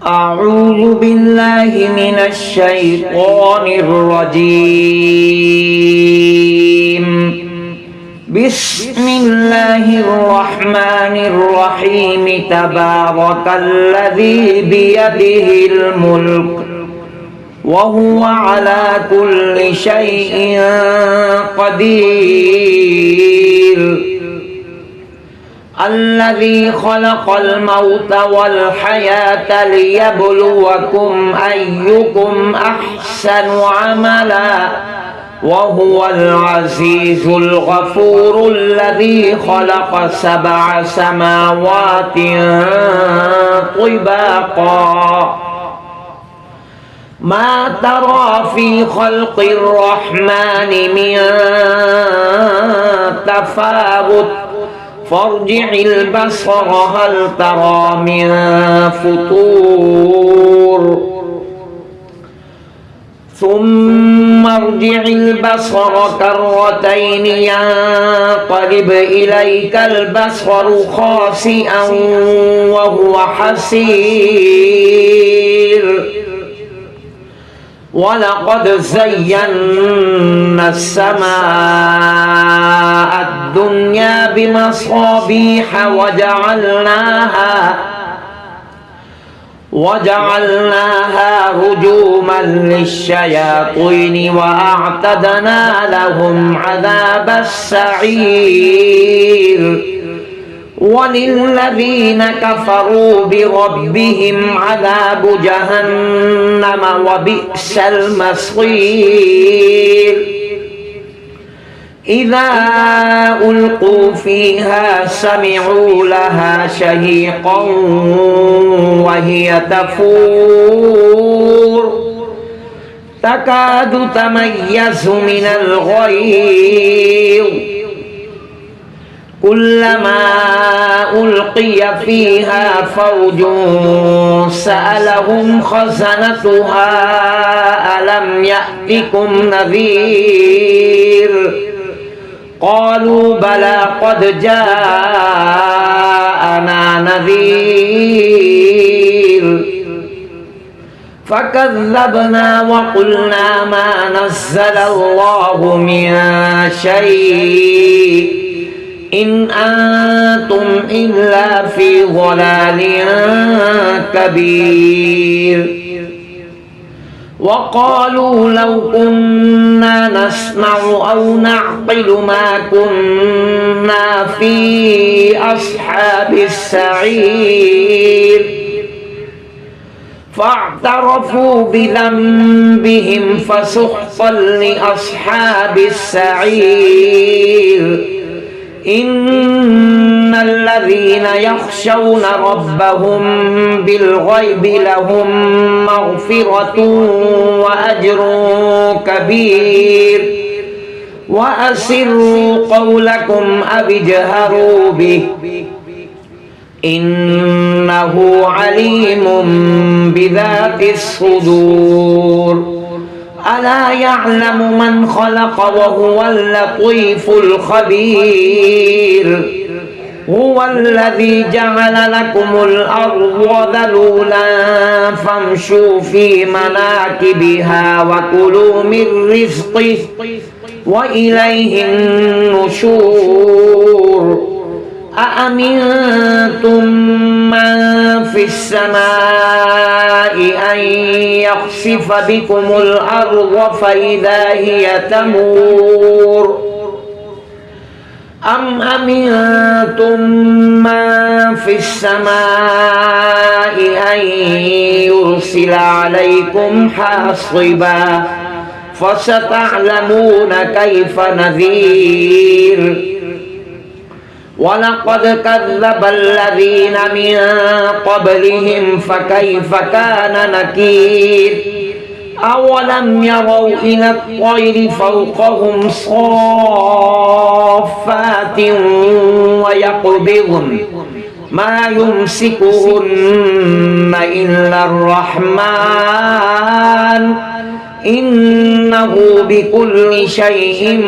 أعوذ بالله من الشيطان الرجيم. بسم الله الرحمن الرحيم. تبارك الذي بيده الملك وهو على كل شيء قدير. الذي خلق الموت والحياة ليبلوكم أيكم أحسن عملا وهو العزيز الغفور. الذي خلق 7 سماوات طباقا ما ترى في خلق الرحمن من تفاوت فارجع البصر هل ترى من فطور ثم ارجع البصر كرتين ينقلب إليك البصر خاسئا وهو حسير. ولقد زينا السماء الدنيا بمصابيح وجعلناها رجوما للشياطين وأعتدنا لهم عذاب السعير. وللذين كفروا بربهم عذاب جهنم وبئس المصير. إذا ألقوا فيها سمعوا لها شهيقا وهي تفور تكاد تميز من الغيظ كلما ألقي فيها فوج سألهم خزنتها ألم يأتكم نذير قالوا بلى قد جاءنا نذير فكذبنا وقلنا ما نزل الله من شيء إن أنتم إلا في ضلال كبير. وقالوا لو كنا نسمع أو نعقل ما كنا في أصحاب السعير فاعترفوا بذنبهم فسحقا لأصحاب السعير. إن الذين يخشون ربهم بالغيب لهم مغفرة وأجر كبير. وأسروا قولكم أو اجهروا به إنه عليم بذات الصدور. ألا يعلم من خلق وهو اللطيف الخبير. هو الذي جعل لكم الأرض ذلولا فامشوا في مناكبها وكلوا من رزقه وإليه النشور. أأمنتم من في السماء أن يخسف بكم الأرض فإذا هي تمور أم أمنتم من في السماء أن يرسل عليكم حاصبا فستعلمون كيف نذير. ولقد كذب الذين من قبلهم فكيف كان نكير. أولم يروا إلى الطير فوقهم صافات ويقبضن ما يمسكهن إلا الرحمن إنه بكل شيء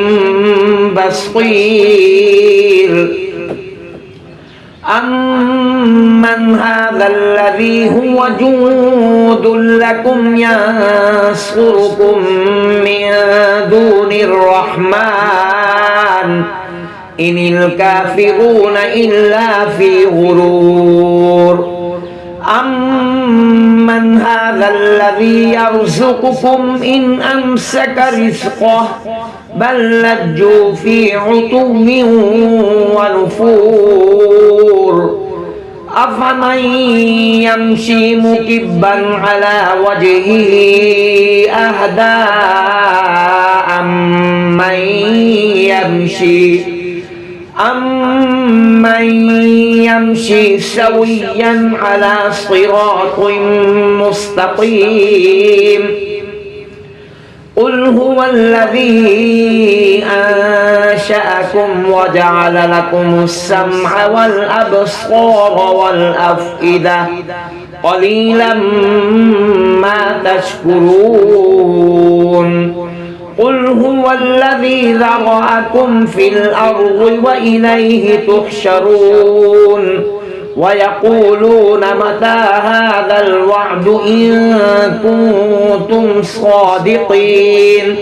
بصير. أمن هذا الذي هو جند لكم ينصركم من دون الرحمن إن الكافرون إلا في غرور أمن هذا الذي يرزقكم إن أمسك رزقه بل لجوا في عتو ونفور أفمن يمشي مكبا على وجهه أهدى أمن يمشي سويا على صراط مستقيم قل هو الذي أنشأكم وجعل لكم السمع والأبصار والأفئدة قليلا ما تشكرون قل هو الذي ذرأكم في الأرض وإليه تحشرون ويقولون متى هذا الوعد إن كنتم صادقين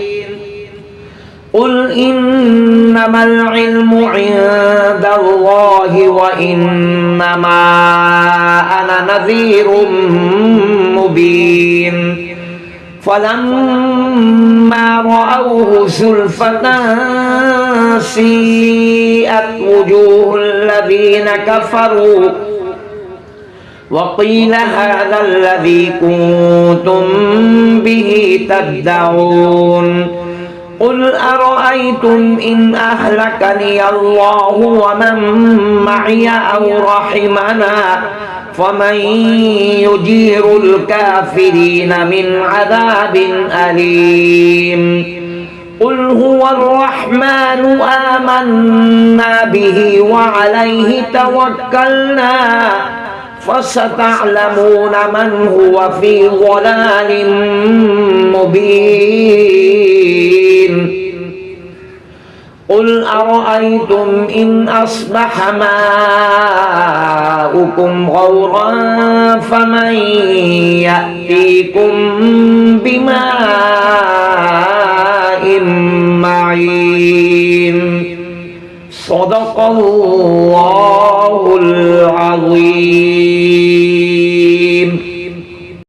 قل إنما العلم عند الله وإنما أنا نذير مبين فلما رأوه زلفة سيئت وجوه الذين كفروا وقيل هذا الذي كنتم به تدعون قل أرأيتم إن أهلكني الله ومن معي أو رحمنا فمن يجير الكافرين من عذاب أليم قل هو الرحمن آمنا به وعليه توكلنا فستعلمون من هو في ضلال مبين قل أرأيتم إن أصبح ماؤكم غورا فمن يأتيكم بماء